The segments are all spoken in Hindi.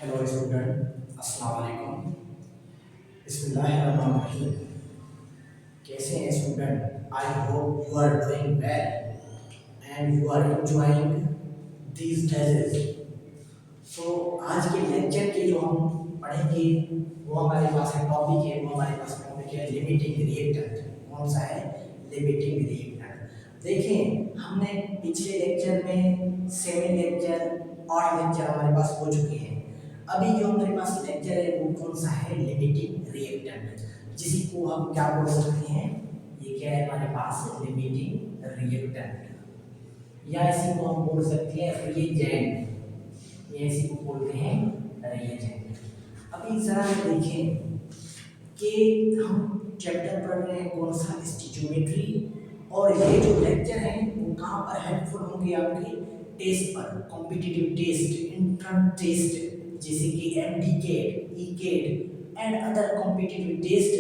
हेलो स्टूडेंट, अस्सलाम वालेकुम। बिस्मिल्लाहिर्रहमानिर्रहीम। कैसे हैं student? I hope you are doing well and you are enjoying these days. So आज के लेक्चर के जो हम पढ़ेंगे वो हमारे पास है टॉपिक है, वो हमारे पास टॉपिक है लिमिटिंग रिएक्टेंट। कौन सा है? Limiting reactant. देखें, हमने पिछले लेक्चर में 7 लेक्चर 8 लेक्चर हमारे पास हो चुके हैं। अभी जो हमारे पास लेक्चर है वो कौन सा है? लिमिटिंग रिएक्टेंट, जिसी को हम क्या बोल सकते हैं? ये क्या है हमारे पास? लिमिटिंग रिएक्टेंट, या इसी को हम बोल सकते हैं रिएजेंट। ये इसी को बोलते हैं रिएजेंट। अभी जरा देखें कि हम चैप्टर पढ़ रहे हैं कौन सा? स्टोइचियोमेट्री। और ये जो लेक्चर है वो कहाँ पर हेल्पफुल होंगे? आपके टेस्ट पर, कॉम्पिटिटिव टेस्ट, इंट्रेंस टेस्ट, जैसे कि MDCAT, ECAT and other competitive test.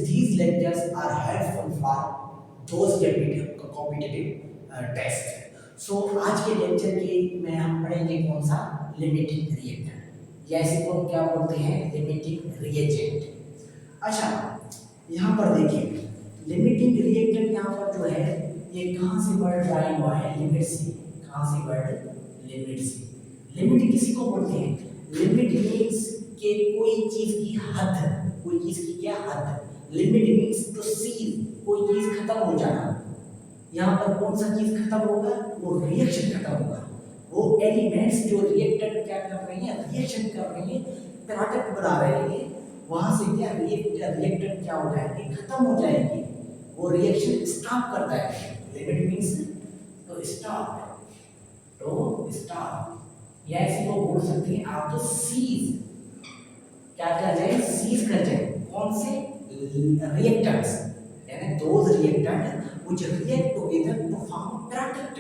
these lectures are helpful for those competitive test. So आज के लेक्चर के में हम पढ़ेंगे कौन सा? लिमिटिंग रिएक्टेंट, या इसे को हम क्या बोलते हैं? Limiting reagent. अच्छा, यहाँ पर देखिए लिमिटिंग रिएक्टेंट यहाँ पर जो है ये कहाँ से वर्ड लाया हुआ है? लिमिट से। कहाँ से वर्ड? लिमिट से। लिमिट किसी को बोलते हैं? लिमिट मीन्स के कोई चीज की हद, कोई चीज की क्या हद? लिमिट मीन्स टू सीज, कोई चीज खत्म हो जाना। यहाँ पर कौन सा चीज खत्म होगा? वो रिएक्शन खत्म होगा। वो एलिमेंट्स जो रिएक्टेंट क्या कर रहे हैं? रिएक्शन कर रहे हैं, प्रोडक्ट बना रहे हैं, वहां से क्या रिएक्टेंट क्या हो जाएंगे? खत्म हो जाएंगे। वो रिएक्शन स्टॉप करता है। लिमिट मीन्स तो स्टॉप, तो स्टॉप, या इसी को बोल सकते हैं आप तो सीज। क्या कर जाए? सीज कर जाए। कौन से? रिएक्टेंट्स, यानी those reactant which react together to form product।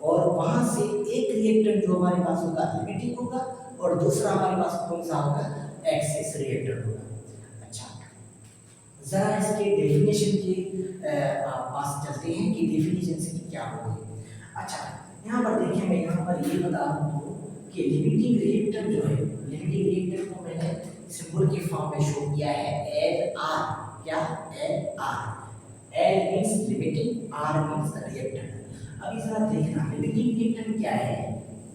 और वहां से एक रिएक्टेंट जो हमारे पास होगा लिमिटिंग होगा, और दूसरा हमारे पास कौन सा होगा? एक्सेस रिएक्टेंट होगा। अच्छा, जरा इसके डेफिनेशन के पास चलते हैं कि डेफिनेशन से क्या होगी। अच्छा, यहाँ पर देखिए, मैं यहाँ पर ये बता दूँ कि लिमिटिंग रिएक्टेंट जो है, लिमिटिंग रिएक्टेंट को मैंने सिंबल के फॉर्म में शो किया है एल आर। क्या? L R. L means limiting, R means reactant. अब जरा देखना लिमिटिंग रिएक्टेंट क्या है?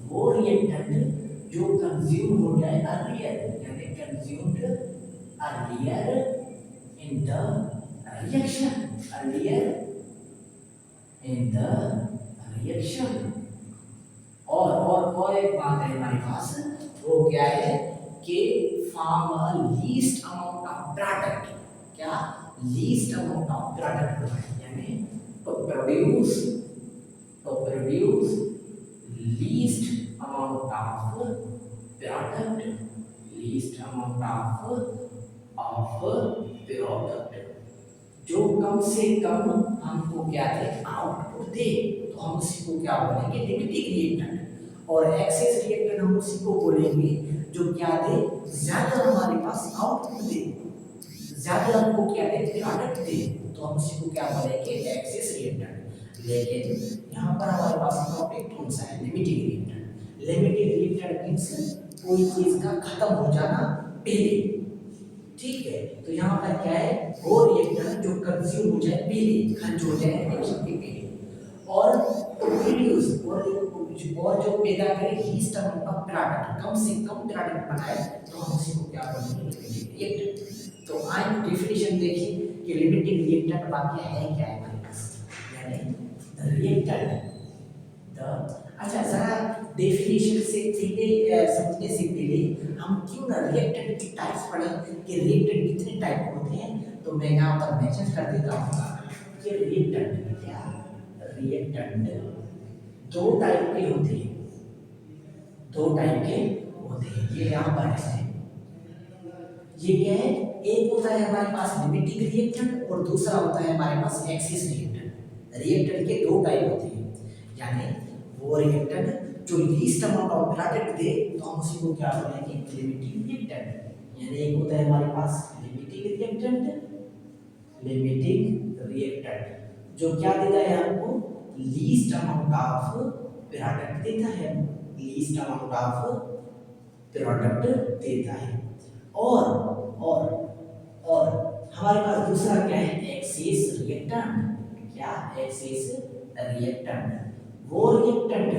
वो रिएक्टेंट जो कंज्यूम हो जाए अर्लियर, यानी consumed earlier in the reaction, earlier in the reaction. और एक बात है हमारे पास, वो क्या है कि form a least amount of product. क्या? लीस्ट अमाउंट ऑफ प्रोडक्ट, यानी to produce least amount of product, least amount of product, जो कम से कम हमको क्या दे? आउटपुट दे, तो हम उसी को क्या बोलेंगे? Limiting reactant. और एक्सेस रिएक्टेंट हम उसी को बोलेंगे जो क्या दे? ज्यादा हमारे पास आउटपुट दे, ज्यादा हमको क्या दे? प्रोडक्ट दे, तो हम उसी को क्या बोलेंगे? Excess reactant. लेकिन यहाँ पर हमारे पास टॉपिक कौन सा है? Limiting reactant. Limiting reactant means कोई चीज का खत्म हो जाना पहले। ठीक है, तो यहाँ पर क्या है? वो रिएक्टेंट जो कंज्यूम हो जाए पहले, खर्च हो जाए रिएक्शन के पहले, और प्रोड्यूस, और जो पैदा करे लीस्ट अमाउंट ऑफ प्रोडक्ट, कम से कम प्रोडक्ट बनाए, तो हम उसी को क्या बोलेंगे? रिएक्टेंट। तो आज डेफिनेशन देखिए कि लिमिटिंग रिएक्टेंट वाक्य है क्या है हमारे पास, यानी रिएक्टेंट द। अच्छा, जरा डेफिनेशन से पहले समझने से पहले हम क्यों ना रिएक्टेंट की टाइप्स पढ़ें कि रिएक्टेंट कितने टाइप होते हैं। तो मैं यहाँ पर मेंशन कर देता हूँ कि रिएक्टेंट क्या? रिएक्टेंट दो टाइप के होते हैं, दो टाइप के होते हैं। ये यहाँ पर है, ये क्या है? एक होता है हमारे पास लिमिटिंग रिएक्टेंट, और दूसरा होता है हमारे पास एक्सेस रिएक्टेंट। रिएक्टेंट के दो टाइप होते हैं, यानी वो रिएक्टेंट जो लीस्ट अमाउंट ऑफ प्रोडक्ट दे, तो हम उसी को क्या बोलेंगे? Limiting reactant. यानी एक होता है हमारे पास लिमिटिंग रिएक्टेंट, लिमिटिंग रिएक्टेंट जो क्या देता है हमको? लीस्ट अमाउंट ऑफ प्रोडक्ट देता है, लीस्ट अमाउंट ऑफ प्रोडक्ट देता है। और और और हमारे पास दूसरा क्या है, एक्सेस रिएक्टेंट। क्या, एक्सेस रिएक्टेंट, वो रिएक्टेंट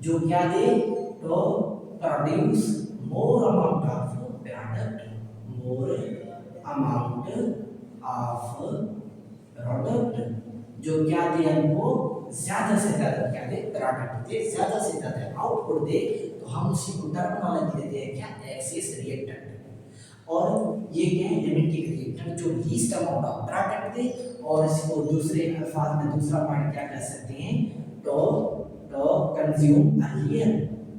जो क्या दे, तो produce more amount of product, more amount of product, जो क्या दे हमको, ज्यादा से ज्यादा क्या दे, प्रोडक्ट दे, ज्यादा से ज्यादा आउटपुट दे, तो हम उसी को टर्मिनोलॉजी देते हैं क्या, एक्सेस रिएक्टेंट। और ये क्या है, लिमिटिंग रिएक्टेंट, जो लीस्ट अमाउंट ऑफ प्रोडक्ट दे। और इसको दूसरे अल्फाज में दूसरा पॉइंट क्या कर सकते हैं, to to consume earlier,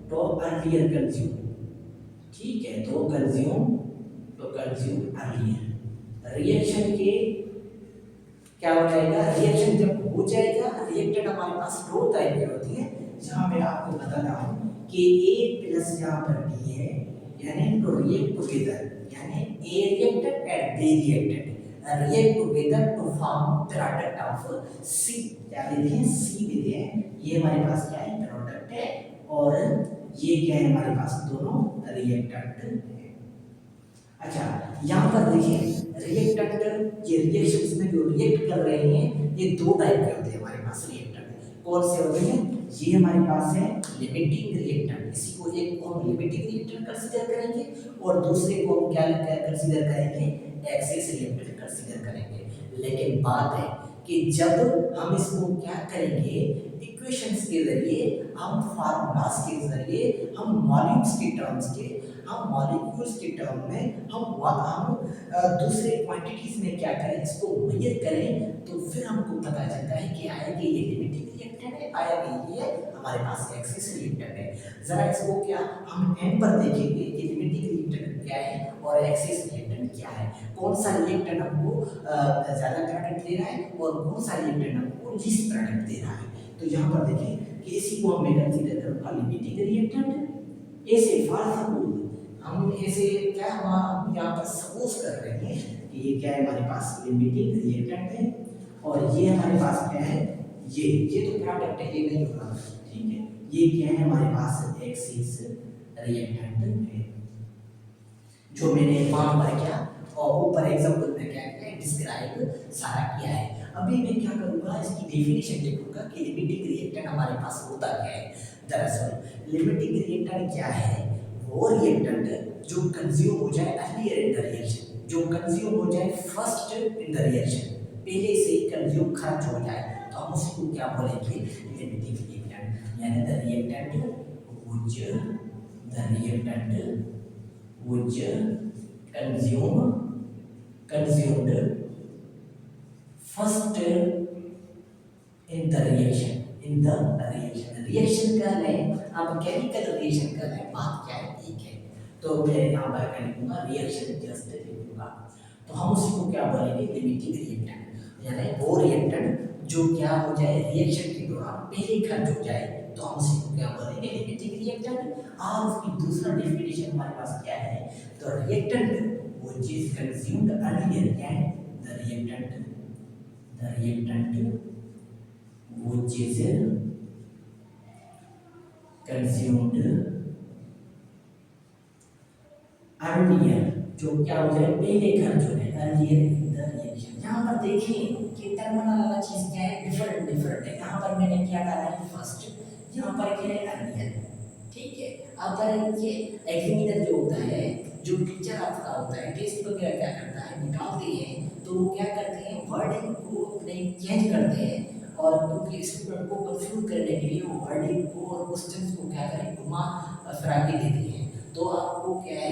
to earlier consume. ठीक है, तो कंज्यूम अर्लियर। रिएक्शन के क्या हो जाएगा, रिएक्शन जब हो जाएगा, रिएक्टेंट हमारे पास दो टाइप की होती है, जहां मैं आपको बताता हूं कि A प्लस यहाँ पर B है, यानी टू रिएक्ट टुगेदर, यानी A reacted and B reacted react together to form product of C। क्या देते हैं, C देते हैं। ये हमारे पास क्या है, प्रोडक्ट है, और ये क्या है, हमारे पास दोनों रिएक्टेंट है। अच्छा, यहाँ पर देखिए रिएक्टेंट, ये रिएक्शंस में जो रिएक्ट कर रहे हैं, ये दो टाइप के होते हैं हमारे पास रिएक्टेंट। कौन से होते हैं, ये हमारे पास है लिमिटिंग रिएक्टेंट, इसी को एक को हम लिमिटिंग रिएक्टेंट कंसीडर करेंगे, और दूसरे को हम क्या कंसीडर करेंगे, एक्सेस रिएक्टेंट कंसीडर करेंगे। लेकिन बात है कि जब हम इसको क्या करेंगे, इक्वेशंस के जरिए, हम फार्मूलास के जरिए, हम मॉलिक्यूल्स के टर्म्स के, हम मॉलिक्यूल्स के टर्म में हम दूसरे क्वांटिटीज में क्या करें, इसको मेजर करें, तो फिर हमको पता चलता है कि आया कि ये लिमिटिंग रिएक्टेंट है, आया कि ये हमारे पास एक्सेस रिएक्टेंट है। जरा इसको क्या हम एम पर देखेंगे कि लिमिटिंग रिएक्टेंट क्या है और एक्सेस रिएक्टेंट क्या है, कौन सा रिएक्टेंट हमको ज्यादा प्रोडक्ट दे रहा है और कौन सा रिएक्टेंट हमको लीस्ट प्रोडक्ट दे रहा है। तो यहाँ पर देखें कि इसी को मैं कंसीडर करूंगा लिमिटिंग रिएक्टेंट। ऐसे फॉर सपोज हम ऐसे क्या, हम यहाँ पर सपोज कर रहे हैं कि ये क्या है, हमारे पास लिमिटिंग रिएक्टेंट है, और ये हमारे पास क्या है, ये तो प्रोडक्ट है, ये नहीं होगा। ठीक है, ये क्या है, हमारे पास एक्सेस रिएक्टेंट है, जो मैंने वहां पर क्या और ऊपर एग्जांपल में क्या किया, डिस्क्राइब सारा किया है। अभी मैं क्या करूंगा, इसकी डेफिनेशन लिखूंगा कि लिमिटिंग रिएक्टेंट हमारे पास होता क्या है। दरअसल लिमिटिंग रिएक्टेंट क्या है, वो रिएक्टेंट जो कंज्यूम हो जाए अर्लियर इन द रिएक्शन, जो कंज्यूम हो जाए फर्स्ट इन द रिएक्शन, पहले से ही कंज्यूम खर्च हो जाए, तो हम उसको क्या बोलेंगे, लिमिटिंग रिएक्टेंट। यानी the reactant which consumed first in the reaction कर रहे हैं, अब केमिकल रिएक्शन कर रहे हैं, बात क्या है, ठीक है। तो मैं यहाँ पर क्या लिखूंगा, रिएक्शन जस्ट लिखूंगा, तो हम उसको क्या बोलेंगे, लिमिटिंग रिएक्टेंट। यानी वो रिएक्टेंट जो क्या हो जाए, रिएक्शन के दौरान पहले खर्च हो जाए, तो हम उसको क्या बोलेंगे, लिमिटिंग रिएक्टेंट। और उसकी दूसरा डेफिनेशन हमारे पास क्या है, तो reactant which is consumed earlier, and the reactant which is consumed earlier, जो क्या हो जाए, पहले खर्च हो जाए, earlier in the reaction। यहाँ पर देखें कि टर्मिनोलॉजी क्या है, डिफरेंट है। यहाँ पर मैंने क्या डाला है, फर्स्ट, यहाँ पर क्या है, earlier। ठीक है, अब ये एग्जामिनर जो होता है, जो टीचर आपका होता है, टेस्ट वगैरह क्या करता है, निकालते हैं, तो वो क्या करते हैं, वर्डिंग को अपने चेंज करते हैं, और क्योंकि स्टूडेंट को कंफ्यूज करने के लिए वो वर्डिंग को और क्वेश्चंस को क्या करें, घुमा फिरा के देते हैं। तो आपको क्या है,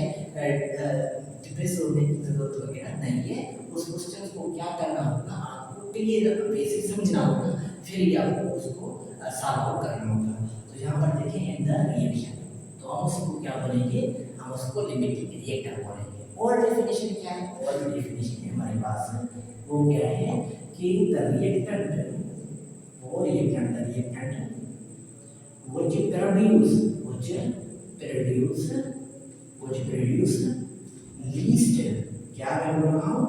डिप्रेस होने की जरूरत वगैरह नहीं है। उस क्वेश्चन को क्या करना होगा, आपको क्लियर बेसिक समझना होगा, फिर ही आपको उसको सॉल्व आउट करना होगा। तो यहाँ पर देखें, इन द रिएक्शन, तो हम उसको क्या बोलेंगे, हम उसको लिमिटिंग रिएक्टेंट बोलेंगे। और डेफिनेशन क्या है, और डेफिनेशन है हमारे पास, वो क्या है कि द रिएक्टेंट, वो reactant, the reactant which produce least, क्या मैं बोल रहा हूँ,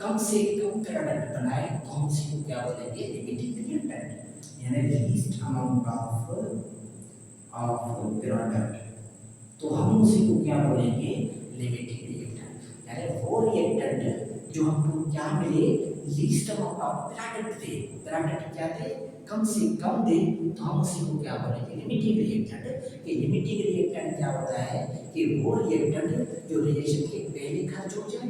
कम से कम प्रोडक्ट बनाए, तो हम उसको क्या बोलेंगे, लिमिटिंग रिएक्टेंट। यानी लीस्ट अमाउंट ऑफ प्रोडक्ट। तो हम उसी को क्या बोलेंगे, लिमिटिंग रिएक्टेंट। यानी वो रिएक्टेंट जो हमको क्या मिले, least amount of product they, product क्या दे, कम से कम दे, तो हम उसी को क्या बोलेंगे, लिमिटिंग रिएक्टेंट। कि लिमिटिंग रिएक्टेंट क्या होता है कि वो रिएक्टेंट जो रिएक्शन के पहले खर्च हो जाए,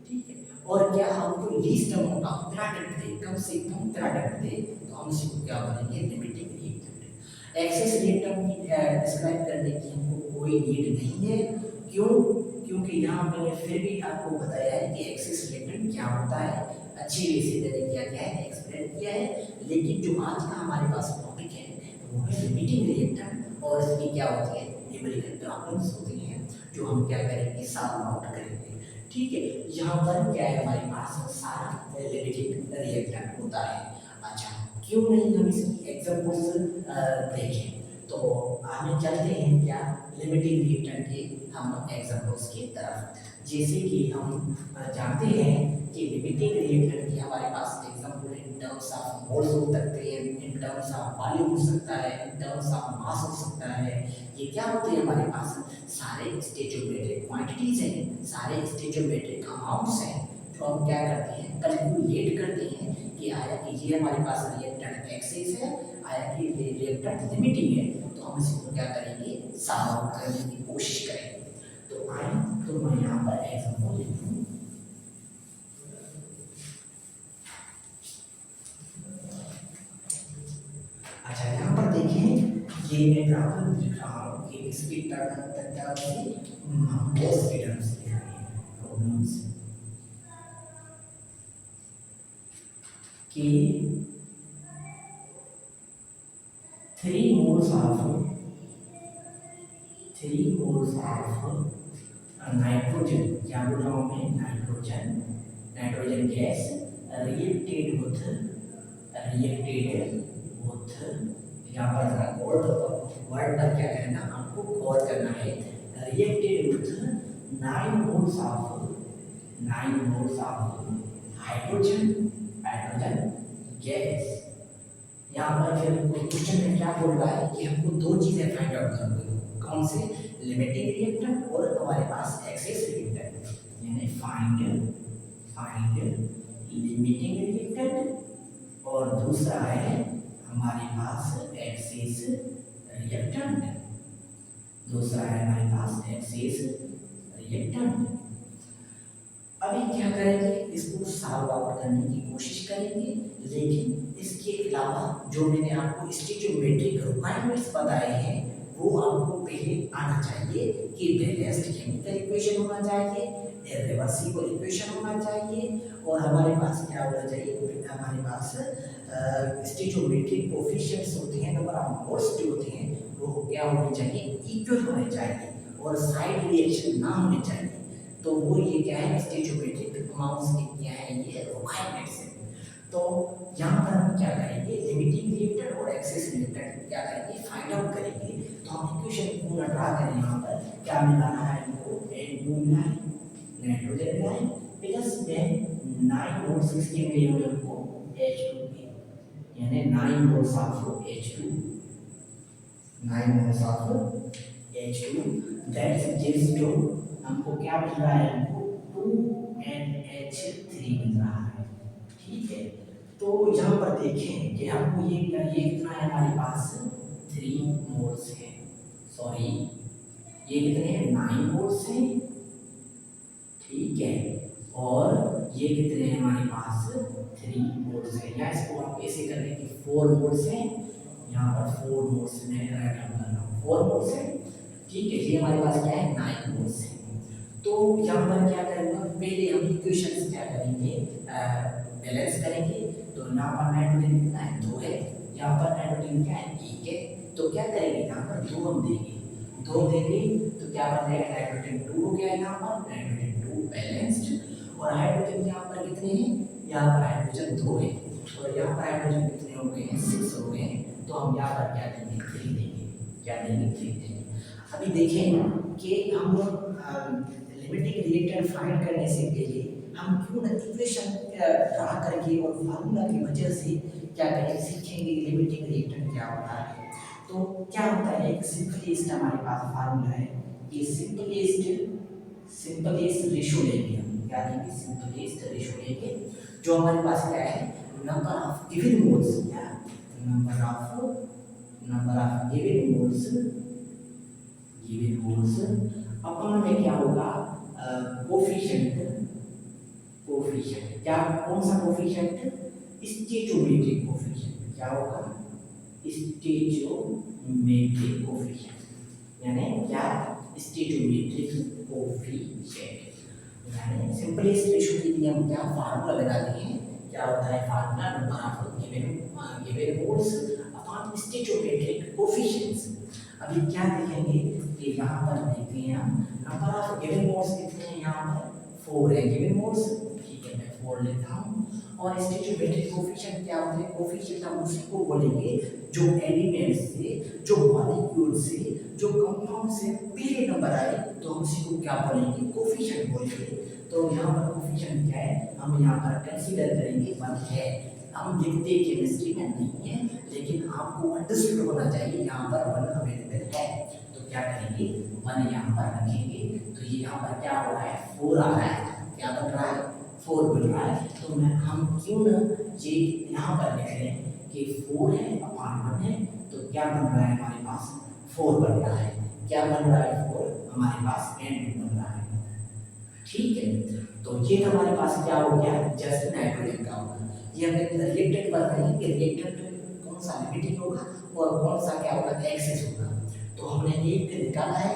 ठीक है, और क्या हमको लीस्ट अमाउंट ऑफ प्रोडक्ट दे, कम से कम प्रोडक्ट दे, तो हम उसी को क्या बोलेंगे, लिमिटिंग रिएक्टेंट। एक्सेस रिएक्टेंट की डिस्क्राइब करने की हमको कोई नीड नहीं है। क्यों? क्योंकि यहाँ मैंने फिर भी आपको बताया है कि एक्सेस रिएक्टेंट क्या होता है, अच्छी वे से मैंने क्या क्या है, एक्सप्लेन किया है। लेकिन जो आज का हमारे पास टॉपिक है वो है लिमिटिंग रिएक्टेंट, और इसकी क्या होती है, न्यूमेरिकल प्रॉब्लम्स होती हैं जो हम क्या करेंगे, सॉल्व आउट करेंगे। ठीक है, यहाँ पर क्या है, हमारे पास सारा लिमिटिंग रिएक्टेंट होता है। अच्छा, क्यों नहीं हम इसकी एग्जांपल्स देखें, तो हमें चलते हैं क्या, लिमिटिंग रिएक्टेंट के हम एग्जांपल्स की तरफ। जैसे कि हम जानते हैं कि लिमिटिंग रिएक्टेंट की हमारे पास example in terms of moles हो सकते हैं, इन टर्म्स ऑफ वॉल्यूम हो सकता है, इन टर्म्स ऑफ मास हो सकता है। ये क्या होते हैं, हमारे पास सारे स्टोइचियोमेट्रिक क्वांटिटीज हैं, सारे स्टोइचियोमेट्रिक अमाउंट्स हैं, जो हम क्या करते हैं, कैलकुलेट करते हैं कि आया कि ये हमारे पास रिएक्टेंट एक्सेस है, आया कि ये रिएक्टेंट लिमिटिंग है, तो हम इसको क्या करेंगे, सॉल्व आउट करने की कोशिश करेंगे। तो आए, तो मैं यहाँ पर एग्जांपल लिखूँ। अच्छा, यहाँ पर देखें, ये मैं प्रॉब्लम लिख रहा हूँ कि इसकी तरफ से हम गैस की टर्म्स लिख रहे हैं, प्रॉब्लम्स कि 3 moles of नाइट्रोजन, क्या बोल रहा हूँ मैं, नाइट्रोजन गैस रिएक्टेड विथ, यहाँ पर वर्ड पर क्या करना, आपको गौर करना है, reacted with 9 moles of hydrogen gas. यहाँ पर फिर क्वेश्चन में क्या बोल रहा है कि हमको दो चीजें फाइंड आउट करनी है, कौन से, लिमिटिंग रिएक्टेंट और हमारे पास एक्सेस रिएक्टेंट। यानी फाइंड लिमिटिंग रिएक्टेंट, और दूसरा है हमारे पास एक्सेस रिएक्टेंट, अभी क्या करेंगे, इसको सॉल्व आउट करने की कोशिश करेंगे। लेकिन इसके अलावा जो मैंने आपको स्टोइचियोमेट्रिक रिक्वायरमेंट्स बताए हैं, वो आपको पहले आना चाहिए कि बैलेंस्ड केमिकल इक्वेशन होना चाहिए, रिवर्सिबल इक्वेशन होना चाहिए, और हमारे पास क्या होना चाहिए, हमारे पास स्टोइचियोमेट्रिक कोफिशिएंट्स होते हैं, नंबर ऑफ मोल्स जो होते हैं वो क्या होने चाहिए, इक्वल होने चाहिए, और साइड रिएक्शन ना होने चाहिए। तो वो ये क्या है, स्टोइचियोमेट्रिक अमाउंट्स के क्या है, ये रिक्वायरमेंट्स है। तो यहाँ पर हम क्या करेंगे, लिमिटिंग रिएक्टेंट और एक्सेस रिएक्टेंट क्या करेंगे, फाइंड आउट करेंगे। तो हम इक्वेशन पूरा ड्रा करें, यहाँ पर क्या मिलाना है हमको, N2 मिला है, नाइट्रोजन मिला है, प्लस में 9 मोल्स इसके मिले हुए हमको H2 के, यानी 9 moles of H2, 9 moles of H2, that's gives to, हमको क्या मिल रहा है, हमको 2NH3 मिल रहा है। ठीक है, तो यहाँ पर देखें कि हमको ये कितना है, हमारे पास 3 मोल्स है, सॉरी ये कितने हैं, 9 मोल्स हैं, ठीक है, और ये कितने हैं, हमारे पास 3 मोल्स है, या इसको आप ऐसे कर लें कि 4 मोल्स हैं, यहाँ पर 4 मोल्स में राइट हम कर रहा हूँ, 4 मोल्स है, ठीक है, ये हमारे पास क्या है, 9 मोल्स है। तो यहाँ पर क्या करूँगा, पहले हम इक्वेशंस क्या करेंगे, बैलेंस करेंगे। तो यहाँ पर नाइट्रोजन कितना है, 2 है, यहाँ पर नाइट्रोजन क्या है, 1 है, तो क्या करेंगे, यहाँ पर 2 हम देंगे, 2 देंगे तो क्या बन जाएगा, नाइट्रोजन 2 हो गया, यहाँ पर नाइट्रोजन 2 बैलेंस्ड, और हाइड्रोजन यहाँ पर कितने हैं, यहाँ पर हाइड्रोजन 2 है, और यहाँ पर हाइड्रोजन कितने हो गए हैं, 6 हो गए हैं, तो हम यहाँ पर क्या देंगे, 3 देंगे, क्या देंगे, 3 देंगे। अभी देखें कि हम लिमिटिंग रिएक्टेंट फाइंड करने से पहले हम क्यों ना इक्वेशन ड्रा करके और फार्मूला की वजह से क्या करें, सीखेंगे लिमिटिंग रिएक्टेंट क्या होता है। तो क्या होता है, एक सिंपली इसका हमारे पास फार्मूला है ये सिंपलेस्ट रेशो लेंगे हम, क्या लेंगे? सिंपलेस्ट रेशो लेंगे, जो हमारे पास क्या है, नंबर ऑफ गिवन मोल्स, क्या नंबर ऑफ गिवन मोल्स अपन में क्या होगा, कोफिशिएंट क्या, कौन सा कोफिशिएंट? स्टोइचोमेट्रिक कोफिशिएंट, क्या होगा? स्टोइचोमेट्रिक कोफिशिएंट, यानी क्या? स्टोइचोमेट्रिक कोफिशिएंट, यानी सिंपलेस्ट रेशो के लिए हम क्या फार्मूला लगाते हैं, क्या होता है formula? Number of given moles upon stoichiometric coefficients. अभी क्या देखेंगे कि यहाँ पर देखते हैं हम नंबर ऑफ गिवन मोल्स कितने हैं, यहाँ पर 4 है गिवन मोल्स, ठीक है मैं 4 लेता हूँ। और स्टोइचोमेट्रिक कोफिशिएंट क्या होते हैं? कोफिशिएंट हम उसी को बोलेंगे जो एलिमेंट से, जो मॉलिक्यूल से, जो कंपाउंड से पहले नंबर आए तो हम उसी को क्या बोलेंगे? कोफिशिएंट बोलेंगे। तो यहाँ पर कोफिशिएंट क्या है, हम यहाँ पर कंसीडर करेंगे 1 है। हम लिखते केमिस्ट्री में नहीं है, लेकिन आपको अंडरस्टूड होना चाहिए यहाँ पर 1 अवेलेबल है। तो क्या करेंगे, 1 यहाँ पर रखेंगे, तो ये यहाँ पर क्या हो रहा है? 4 आ रहा है, क्या बन रहा है? 4 बन रहा है। तो हम क्यों ना ये यहाँ पर लिख रहे हैं कि 4 है अपॉन 1 है, तो क्या बन रहा है हमारे पास? 4 बन रहा है। क्या बन रहा है? 4 हमारे पास एंड बन रहा है, ठीक है। तो ये हमारे पास क्या हो गया? जस्ट नाइट्रोजन का होगा। ये हमें रिएक्टेंट बता रहे हैं कि रिएक्टेंट कौन सा लिमिटिंग होगा और कौन सा क्या होगा? एक्सेस होगा। तो हमने एक निकाला है,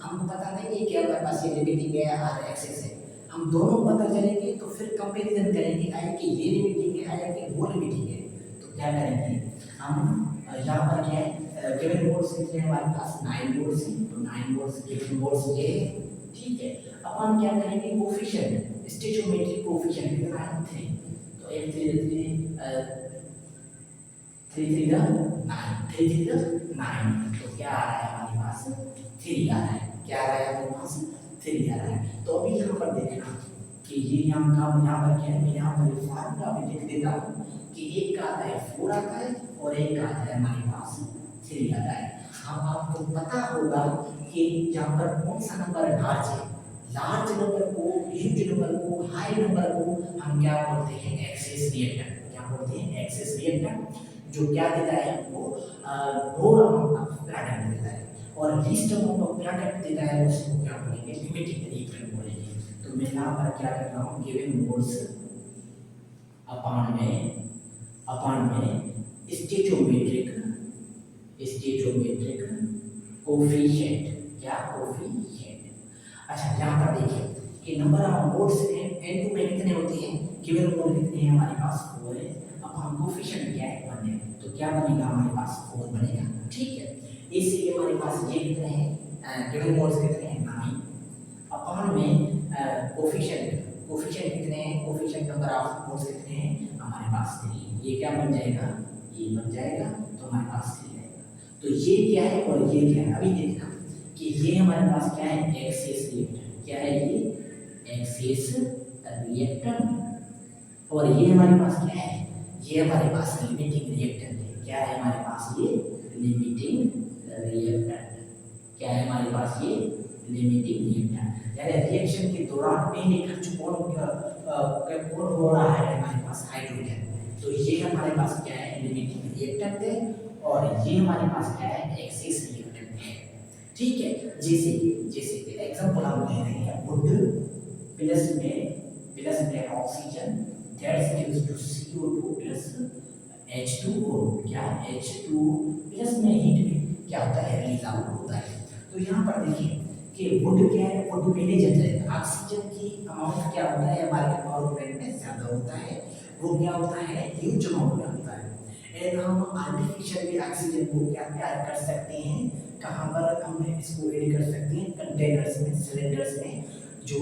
हमको पता नहीं है कि हमारे पास ये लिमिटिंग है या एक्सेस है। हम दोनों पता चलेंगे तो फिर कंपैरिजन करेंगे, आया कि ये लिमिटिंग है, आया कि वो लिमिटिंग है। तो क्या करेंगे हम, यहाँ पर क्या है, गिवन मोल्स कितने हैं हमारे पास? 9 मोल्स हैं, तो 9 मोल्स गिवन मोल्स ये है, ठीक है। अपन क्या करेंगे? कोफिशिएंट, स्टोइचोमेट्रिक कोफिशिएंट कितना है? 3। तो 1 3 3 3 9, तो क्या आ रहा है हमारे पास? 3 आ रहा है। क्या आ रहा है हमारे पास? 3 आ रहा है। तो अभी यहाँ पर देखना कि ये यहाँ पर क्या है, मैं यहाँ पर फार्मूला भी लिख देता हूँ कि एक का आता है 4 आता है और एक का आता है हमारे पास 3 आता है। अब आपको पता होगा कि यहाँ पर कौन सा नंबर लार्ज है। लार्ज नंबर को, ह्यूज नंबर को, हाई नंबर को हम क्या बोलते हैं? Excess reactant. क्या बोलते हैं? एक्सेस रिएक्टेंट, जो क्या देता है हमको? मोर अमाउंट ऑफ प्रोडक्ट देता है, और लीस्ट अमाउंट ऑफ प्रोडक्ट देता है उसको क्या बोलेंगे? लिमिटिंग रिएक्टेंट बोलेंगे। तो मैं यहाँ पर क्या कर रहा हूँ? गिवन मोल्स अपॉन में स्टोइचोमेट्रिक कोफिशिएंट, क्या? कोफिशिएंट। अच्छा यहाँ पर देखिए कि नंबर ऑफ मोल्स N2 में कितने होते हैं? गिवन मोल कितने हैं हमारे पास? 4 है। अब हम कोफिशिएंट क्या है? 1 है। तो क्या बनेगा हमारे पास? 4 बनेगा, ठीक है। इसलिए हमारे पास ये कितने हैं? गिवन मोल्स कितने हैं? 9 अपॉन में कोफिशिएंट कितने हैं? कोफिशिएंट नंबर ऑफ मोल्स कितने हैं हमारे पास? 3। ये क्या बन जाएगा? ये बन जाएगा, तो हमारे पास 3 आएगा। तो ये क्या है और ये क्या है? अभी देखना कि ये हमारे पास क्या है? Excess reactant. क्या है ये? Excess reactant. और ये हमारे पास क्या है? ये हमारे पास लिमिटिंग रिएक्टेंट है। क्या है हमारे पास? ये लिमिटिंग रिएक्टेंट। क्या है हमारे पास? ये लिमिटिंग रिएक्टेंट, यानी रिएक्शन के दौरान पहले खर्च कौन हो रहा है हमारे पास? हाइड्रोजन। तो ये हमारे पास क्या है? लिमिटिंग रिएक्टेंट है। और ये हमारे पास क्या है? एक्सेस रिएक्टेंट है, ठीक है। जैसे कि एग्जांपल हम ले रहे हैं, वुड प्लस में oxygen that gives to CO2 plus H2O। क्या? H2 प्लस में हीट में क्या होता है? रिलीज आउट होता है। तो यहाँ पर देखिए कि वुड क्या है? वुड पहले जल जाएगा। ऑक्सीजन की अमाउंट क्या होता है हमारे एनवायरनमेंट में? ज़्यादा होता है। वो क्या होता है? ह्यूज अमाउंट में होता है। एंड हम आर्टिफिशियली ऑक्सीजन को क्या कर सकते हैं? कहाँ पर हम इसको ऐड कर सकते हैं? कंटेनर्स में, सिलेंडर्स में, जो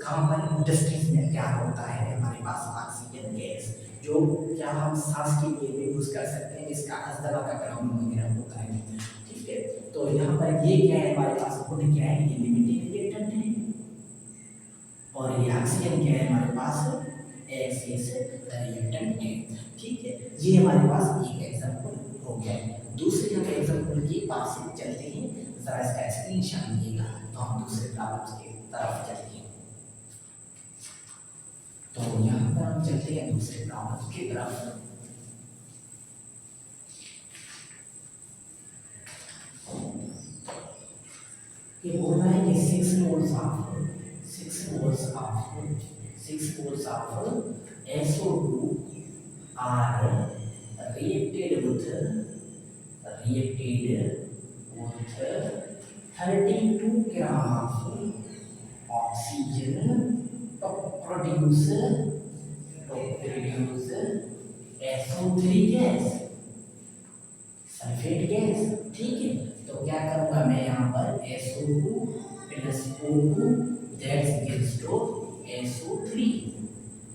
कहाँ पर? इंडस्ट्रीज में तैयार होता है हमारे पास ऑक्सीजन गैस, जो क्या हम सांस के लिए भी यूज कर सकते हैं, जिसका अस्थमा का ग्राउंड वगैरह होता है, ठीक है। तो यहाँ पर ये क्या है हमारे पास? वुड क्या है? ये लिमिटिंग रिएक्टेंट है। और ये ऑक्सीजन क्या है हमारे पास? एक्सेस रिएक्टेंट है, ठीक है। ये हमारे पास एक एग्जांपल हो गया। दूसरे हम एग्जांपल के पास चलते हैं, जरा इसका स्क्रीनशॉट लीजिएगा। तो हम दूसरे प्रॉब्लम की तरफ चलते हैं। तो यहाँ पर हम चलते हैं दूसरे प्रॉब्लम की तरफ। ये बोल रहा है कि 6 moles of SO2 are reacted with 32 grams of oxygen to produce SO3 gas, sulphate gas. ठीक है, तो क्या करूंगा मैं यहाँ पर SO2 plus O2 that gives to SO3।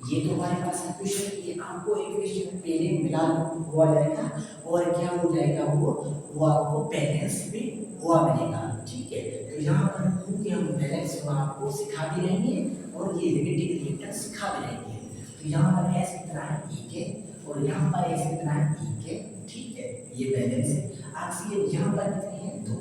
ये तो हमारे पास इक्वेशन, ये आपको इक्वेशन पहले मिला हुआ जाएगा और क्या हो जाएगा, वो आपको बैलेंस में हुआ मिलेगा। ठीक है, तो यहाँ पर क्योंकि हम बैलेंस हुआ आपको सिखा भी रहेंगे और ये लिमिटिंग रिएक्टर सिखा भी रहेंगे। तो यहाँ पर S कितना है, 1 है, और यहाँ पर S कितना है, 1 है। ठीक है, ये बैलेंस है। ऑक्सीजन यहाँ पर कितने हैं, 2,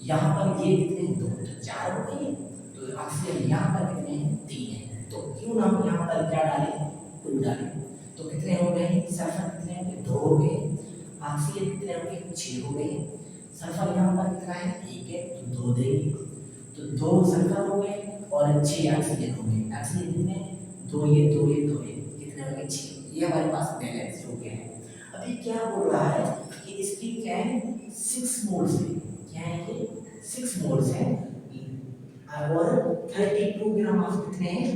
यहाँ पर ये कितने हैं, 2, तो 4 हो गए। तो ऑक्सीजन यहाँ पर कितने हैं, 3 है। तो क्यों ना हम यहाँ पर क्या डालें, 2 डालें। तो कितने हो गए, सल्फर कितने होंगे, 2 हो गए। ऑक्सीजन कितने होंगे, 6 हो गए। सल्फर यहाँ पर कितना है, 1 है, तो 2 देंगे। तो 2 सल्फर हो गए और 6 ऑक्सीजन हो गए। ऑक्सीजन कितने, 2 ये कितने हो गए, 6। ये हमारे पास बैलेंस हो गया है। अभी क्या बोल रहा है कि इसकी क्या है, 6 मोल्स है। क्या है ये, 6 मोल्स है और 32 ग्राम ऑफ कितने हैं,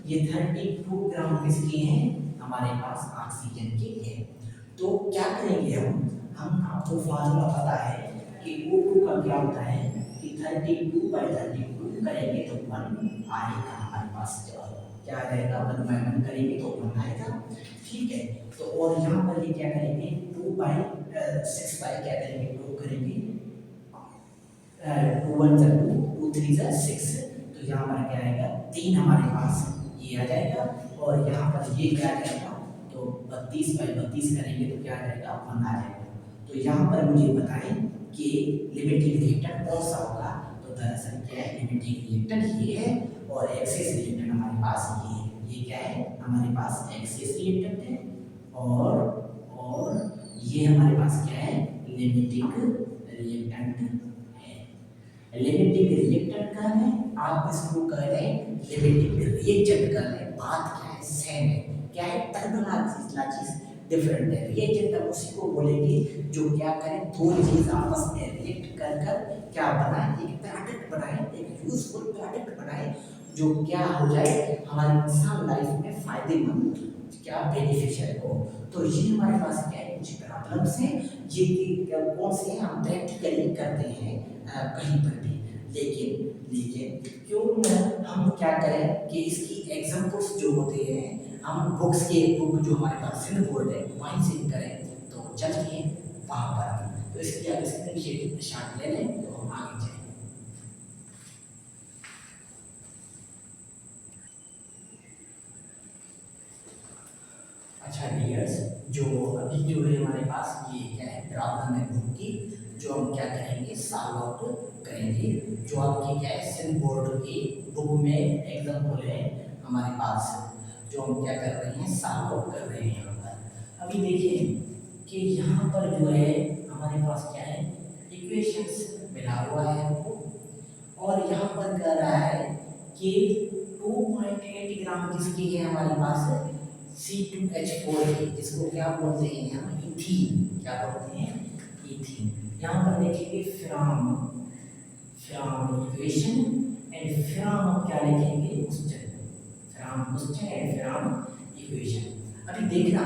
ये 32 ग्राम किसके हैं, हमारे पास ऑक्सीजन के हैं। तो क्या करेंगे हम आपको फार्मूला पता है कि O2 का क्या होता है कि 32/32 करेंगे तो 1 आएगा हमारे पास। क्या आ जाएगा, 1/1 करेंगे तो 1 आएगा। ठीक है, तो और यहाँ पर ये क्या करेंगे, 2/6 क्या करेंगे, 2 करेंगे, 2 1 जा 2, 2 3 जा 6। तो यहाँ पर क्या आएगा, 3 हमारे पास ये आ जाएगा। और यहाँ पर ये क्या आ जाएगा, तो 32/32 करेंगे तो क्या आ जाएगा, 1 आ जाएगा। तो यहाँ पर मुझे बताएं कि लिमिटिंग रिएक्टर कौन सा होगा। तो दरअसल क्या है, लिमिटिंग रिएक्टर ये है और एक्सेस रिएक्टर हमारे पास ये है। ये क्या है, हमारे पास एक्सेस रिएक्टर है और ये हमारे पास क्या है, लिमिटिंग रिएक्टेंट है। लिमिटिंग रिएक्टेंट का है, आप इसको कह रहे हैं लिमिटिंग रिएक्टेंट कर रहे हैं, बात क्या है, सेम है। क्या है, टर्मिनोलॉजी डिफरेंट है। रिएक्टेंट हम उसी को बोलेंगे जो क्या करें, दो चीज आपस में रिएक्ट कर क्या बनाए, एक प्रोडक्ट बनाए, एक यूजफुल प्रोडक्ट बनाए जो क्या हो जाए, हमारी इंसान लाइफ में फायदेमंद, क्या बेनिफिशियल हो। तो ये हमारे पास क्या है, कुछ प्रॉब्लम्स हैं, ये कौन से हैं, हम प्रैक्टिकली करते हैं कहीं पर भी। लेकिन क्यों न हम क्या करें कि इसकी एग्जांपल्स जो होते हैं हम बुक जो हमारे पास सिंध बोर्ड है वहीं से करें, तो चल के वहाँ पर। तो इसकी आप स्क्रीन शॉट ले लें तो हम आगे जाएं। अच्छा डियर्स, जो अभी जो है हमारे पास ये क्या है, प्रॉब्लम है बुक की, जो हम क्या करेंगे, सॉल्व आउट करेंगे। जो आपकी क्या है, सिंध बोर्ड की बुक में एग्जाम्पल है हमारे पास, जो हम क्या कर रहे हैं, सॉल्व आउट कर रहे हैं यहाँ पर। अभी देखिए कि यहाँ पर जो है हमारे पास क्या है, इक्वेशंस मिला हुआ है हमको, और यहाँ पर कह रहा है कि 2.8 ग्राम किसकी है हमारे पास, C2H4 है, जिसको क्या बोलते हैं हम, इथीन। क्या बोलते हैं, इथीन। यहाँ पर देखेंगे फ्रॉम इक्वेशन एंड फ्रॉम क्या लिखेंगे, क्वेश्चन एंड फ्रॉम इक्वेशन। अभी देखना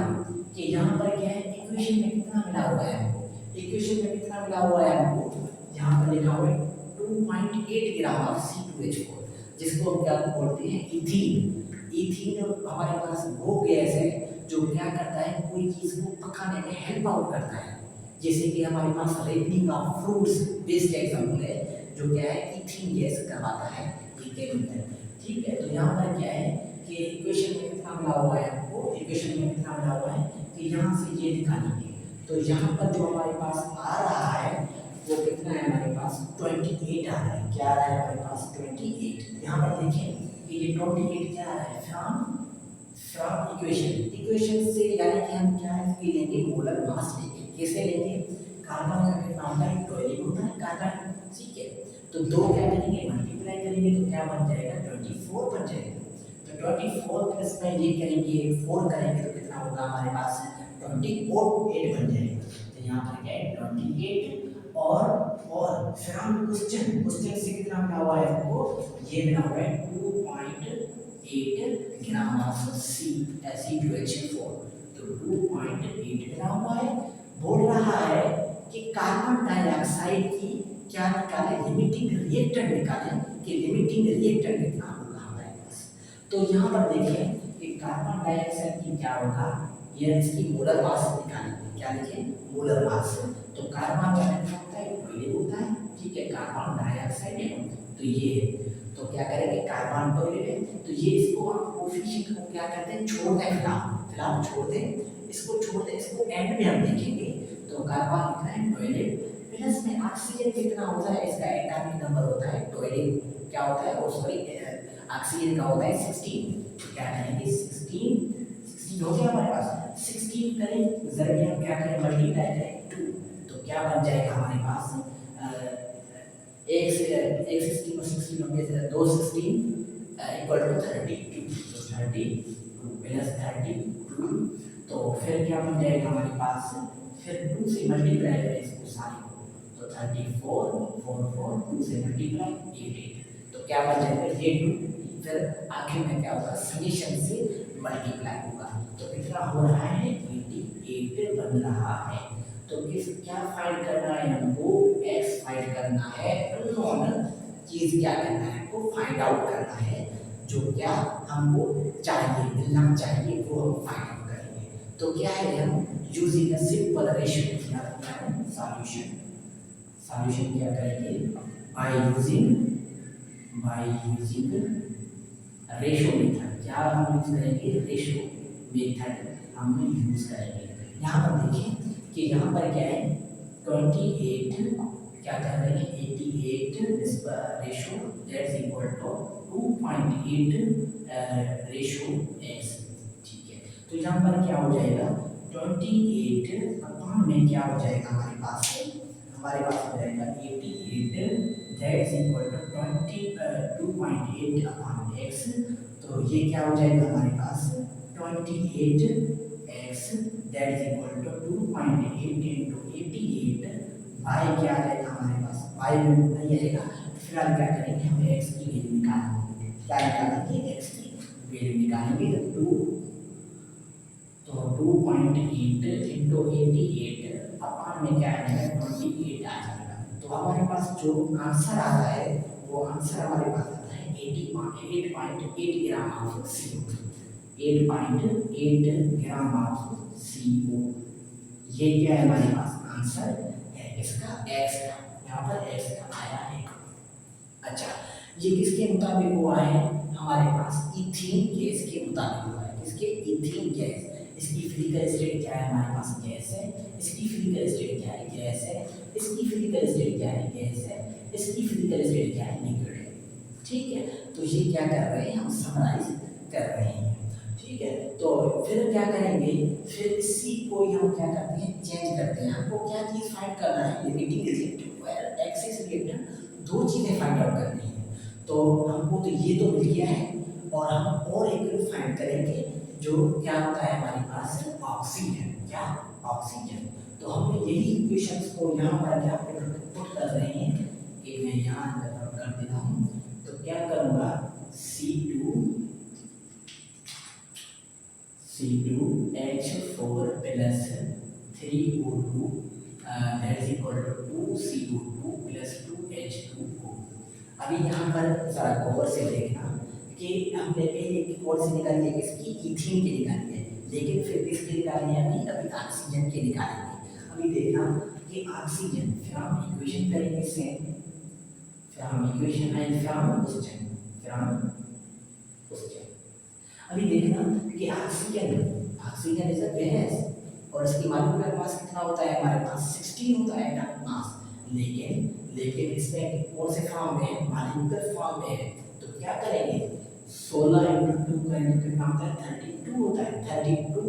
कि यहाँ पर क्या है, इक्वेशन में कितना मिला हुआ है हमको, इक्वेशन में कितना मिला हुआ है हमको, यहाँ पर लिखा हुआ है 2.8 ग्राम ऑफ C2H4, जिसको हम क्या बोलते हैं, इथीन। इथीन हमारे पास वो गैस है जो क्या करता है, कोई चीज को पकाने में हेल्प आउट करता है। जैसे कि हमारे पास रेपनिंग का फ्रूट्स बेस्ड एग्जांपल है, जो क्या है, इथीन गैस करवाता है ये केमिकल। ठीक है, तो यहाँ पर क्या है कि इक्वेशन में कितना मिला हुआ है आपको, इक्वेशन में कितना मिला हुआ है कि यहाँ से ये निकालेंगे, तो यहाँ पर जो हमारे पास आ रहा है वो कितना है हमारे पास 28 आ रहा है। क्या आ रहा है हमारे पास 28। यहाँ पर देखें कि ये 28 क्या आ रहा है फ्रॉम इक्वेशन से, यानी कि हम क्या है कि लेंगे मोलर मास लेंगे। कैसे लेंगे? कार्बन का कितना होता है 12 होता है कार्बन, ठीक है। तो दो क्या करेंगे मल्टीप्लाई करेंगे तो क्या बन जाएगा 24 बन जाएगा। तो 24 प्लस में ये करेंगे 4 करेंगे तो कितना होगा हमारे पास 28 बन जाएगा। तो यहाँ पर क्या है 28 और फिर हम क्वेश्चन से कितना मिला हुआ है हमको, ये मिला हुआ है 2.8 ग्राम ऑफ C2H4। तो 2.8 मिला हुआ है। बोल रहा है कि कार्बन डाइऑक्साइड की क्या निकाले लिमिटिंग रिएक्टेंट निकालें कि लिमिटिंग रिएक्टेंट कितना होगा हमारे पास। तो यहाँ पर देखें कि कार्बन डाइऑक्साइड की क्या होगा, ये इसकी मोलर मास निकालेंगे। क्या लिखें? Molar mass. तो कार्बन का कितना होता है 12 होता है, ठीक है। कार्बन डाइऑक्साइड है तो ये, तो क्या करेंगे कार्बन 12, तो ये इसको हम कोफिशिएंट को क्या कहते हैं छोड़ दें, फिलहाल छोड़ दें, इसको छोड़ दें, इसको एंड में हम देखेंगे। तो कार्बन कितना है 12 प्लस में ऑक्सीजन कितना होता है, इसका एटॉमिक नंबर होता है 12, क्या होता है, सॉरी ऑक्सीजन का होता है 16। तो क्या करेंगे 16 हो गया हमारे पास, 16 करें जरिए हम क्या करें मल्टीप्लाई करें 2, तो क्या बन जाएगा हमारे पास एक 16 और 16 हो गए, 2 16 इक्वल टू 32। तो 32 प्लस 32, तो फिर क्या बन जाएगा हमारे पास, फिर 2 से मल्टीप्लाई करें इसको सारे को, तो 34 4 4 2 से मल्टीप्लाई 88, तो क्या बन जाएगा ये 2, फिर आखिर में क्या होगा समीशन से मल्टीप्लाई होगा। तो कितना हो रहा है 88 बन रहा है। तो किस क्या फाइंड करना है हमको, x फाइंड करना है, अननोन चीज क्या करना है हमको फाइंड आउट करना है, जो क्या हमको चाहिए मिलना चाहिए वो हम फाइंड आउट करेंगे। तो क्या है हम using a simple ratio solution क्या करेंगे बाय यूजिंग रेशियो मेथड। क्या हम यूज करेंगे रेशियो मेथड हम यूज करेंगे। यहाँ पर देखिए कि यहाँ पर क्या है 28 क्या कर रहे हैं 88 ratio that's equal to 2.8 ratio x, ठीक है। तो यहाँ पर क्या हो जाएगा 28 अपॉन में क्या हो जाएगा हमारे पास हो जाएगा 88 that's equal to 2.8 upon x। तो ये क्या हो जाएगा हमारे पास 28x that is equal to 2.8 into 88 y क्या आ जाएगा हमारे पास, y में नहीं आएगा। फिलहाल क्या करेंगे हम x की वैल्यू निकालेंगे। क्या निकालेंगे x की वैल्यू निकालेंगे तो 2.8 इंटू 88 अपॉन में क्या आएगा 28 आ जाएगा। तो हमारे पास जो आंसर आता है वो आंसर हमारे पास आता है 8.8 gram of CO, 8.8 gram of CO। ये क्या है हमारे पास आंसर है इसका x का, यहाँ पर x का आया है। अच्छा ये किसके मुताबिक हुआ है हमारे पास इथीन गैस के मुताबिक हुआ है। किसके? Ethene gas. इसकी फिजिकल स्टेट क्या है हमारे पास गैस है, इसकी फिजिकल स्टेट क्या है गैस है, इसकी फिजिकल स्टेट क्या है गैस है, इसकी फिजिकल स्टेट क्या है लिक्विड है, ठीक है। तो ये क्या कर रहे हैं हम समराइज कर रहे हैं, ठीक है। तो फिर क्या करेंगे, फिर इसी को हम क्या करते हैं चेंज करते हैं। हमको क्या चीज फाइंड करना है लिमिटिंग रिएक्टेंट और एक्सिस रिएक्टेंट, दो चीजें फाइंड आउट करनी है। तो हमको तो ये तो मिल गया है और हम और एक फाइंड करेंगे जो क्या होता है हमारे पास ऑक्सीजन। क्या? ऑक्सीजन। तो हम यही इक्वेशंस को यहाँ पर क्या पुट कर रहे हैं कि मैं यहाँ अंदर कर देता हूँ। तो क्या करूँगा C2H4 plus 3O2 that is equal to 2CO2 plus 2H2O। अभी यहाँ पर जरा गौर से देखना कि हमने पहले की कौन सी निकाली है, इसकी इथीन की निकाली है, लेकिन फिर किसकी निकाली है अभी ऑक्सीजन की निकालेंगे। अभी देखना कि ऑक्सीजन फिर हम इक्वेशन करेंगे सेम, फिर हम इक्वेशन एंड फिर हम क्वेश्चन। अभी देखना कि ऑक्सीजन इज अ गैस और इसकी मॉलिक्यूलर मास कितना होता है हमारे पास 16 होता है एटॉमिक मास, लेकिन लेकिन इसमें कौन से फॉर्म में है, मॉलिक्यूलर फॉर्म में है। तो क्या करेंगे, 16 इंटू टू करेंगे तो कितना होता है 32 होता है। 32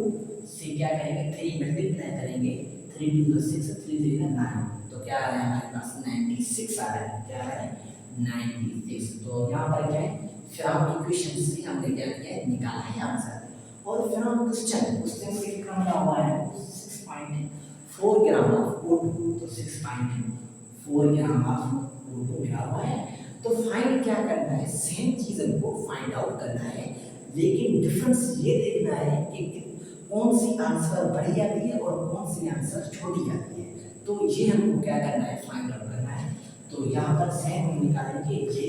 से क्या करेंगे 3 मल्टीप्लाई करेंगे, 3 टू 6, 3 3 9, तो क्या आ रहा है हमारे पास 96 आ रहा है। क्या आ रहा है 96। तो यहाँ पर क्या है, फिर हम इक्वेशन से हमने क्या किया है, निकाला है आंसर। और फिर हम क्वेश्चन क्वेश्चन में कितना मिला हुआ है 6.4 ग्राम ऑफ O2, तो 6.4 ग्राम ऑफ O2 मिला हुआ है। तो फाइंड क्या करना है, सेम चीज हमको फाइंड आउट करना है, लेकिन डिफरेंस ये देखना है कि कौन सी आंसर बड़ी जाती है और कौन सी आंसर छोटी जाती है। तो ये हमको क्या करना है, फाइंड आउट करना है। तो यहाँ पर सेम हम निकालेंगे ये,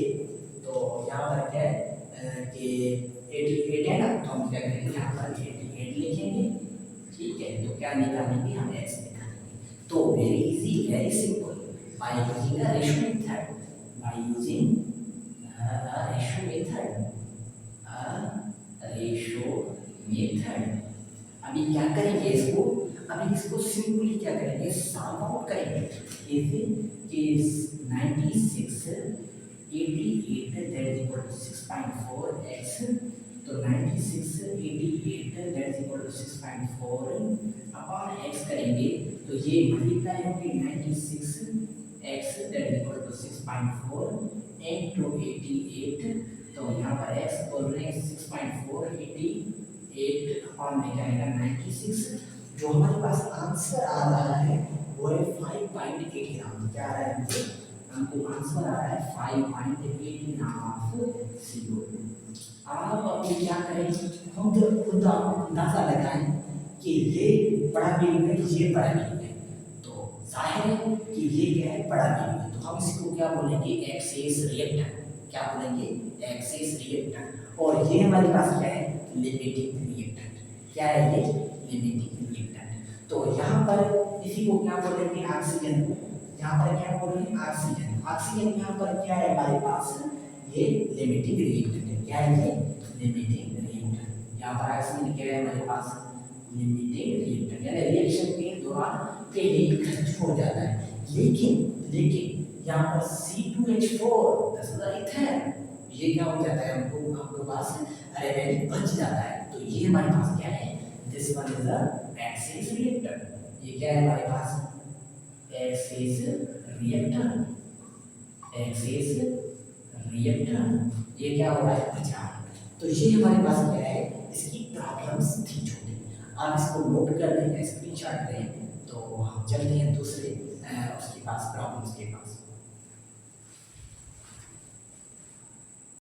तो यहाँ पर क्या है कि 88 है ना, तो हम क्या करेंगे यहाँ पर 88 लिखेंगे, ठीक है। तो क्या निकालेंगे हम, x निकालेंगे। तो very easy, very simple, by using a ratio method, by using a ratio method, a ratio method। अभी क्या करेंगे इसको, अभी इसको सिंपली क्या करेंगे, सॉल्व आउट करेंगे। कैसे कि 96 88 that is equal to 6.4x, तो 96 88 that is equal to 6.4 upon x करेंगे, तो ये मल्टीप्लाई होंगे 96 x that is equal to 6.4 into 88, तो यहाँ पर x बोल रहे हैं 6.4 88 अपॉन में जाएगा 96। जो हमारे पास आंसर आ रहा है वो है 5.8 ग्राम। क्या आ रहा है हमको आंसर आ रहा है 5.8 ग्राम ऑफ CO2। अब अभी क्या करें, हम तो खुद अंदाजा लगाएं कि ये बड़ा वैल्यू है, ये बड़ा वैल्यू है, तो जाहिर है कि ये क्या है, बड़ा वैल्यू है। तो हम इसको क्या बोलेंगे, एक्सेस रिएक्टेंट। क्या बोलेंगे, एक्सेस रिएक्टेंट। और ये हमारे पास क्या है, लिमिटिंग रिएक्टेंट। क्या है ये, लिमिटिंग रिएक्टेंट। तो यहाँ पर इसी को क्या बोलेंगे, ऑक्सीजन को। यहाँ पर क्या बोलेंगे, ऑक्सीजन। ऑक्सीजन यहाँ पर क्या है हमारे पास, ये लिमिटिंग रिएक्टेंट है। क्या है ये, लिमिटिंग रिएक्टेंट। यहाँ पर ऑक्सीजन क्या है हमारे पास, लिमिटिंग रिएक्टेंट, यानी रिएक्शन के दौरान पहले ही खर्च हो जाता है। लेकिन यहाँ पर C2H4 इथेन, ये क्या हो जाता है, हमको पास एरोमेटिक बच जाता है। तो ये हमारे पास क्या है, this one is the excess reactant. ये क्या है हमारे पास, एक्सेस रिएक्टेंट, एक्सेस रिएक्टेंट। ये क्या हो रहा है, बचा। तो ये हमारे पास क्या है, इसकी प्रॉब्लम्स थी छोटी। आप इसको नोट कर लें, स्क्रीनशॉट लें। तो हम चलते हैं दूसरे उसके पास, प्रॉब्लम्स के पास।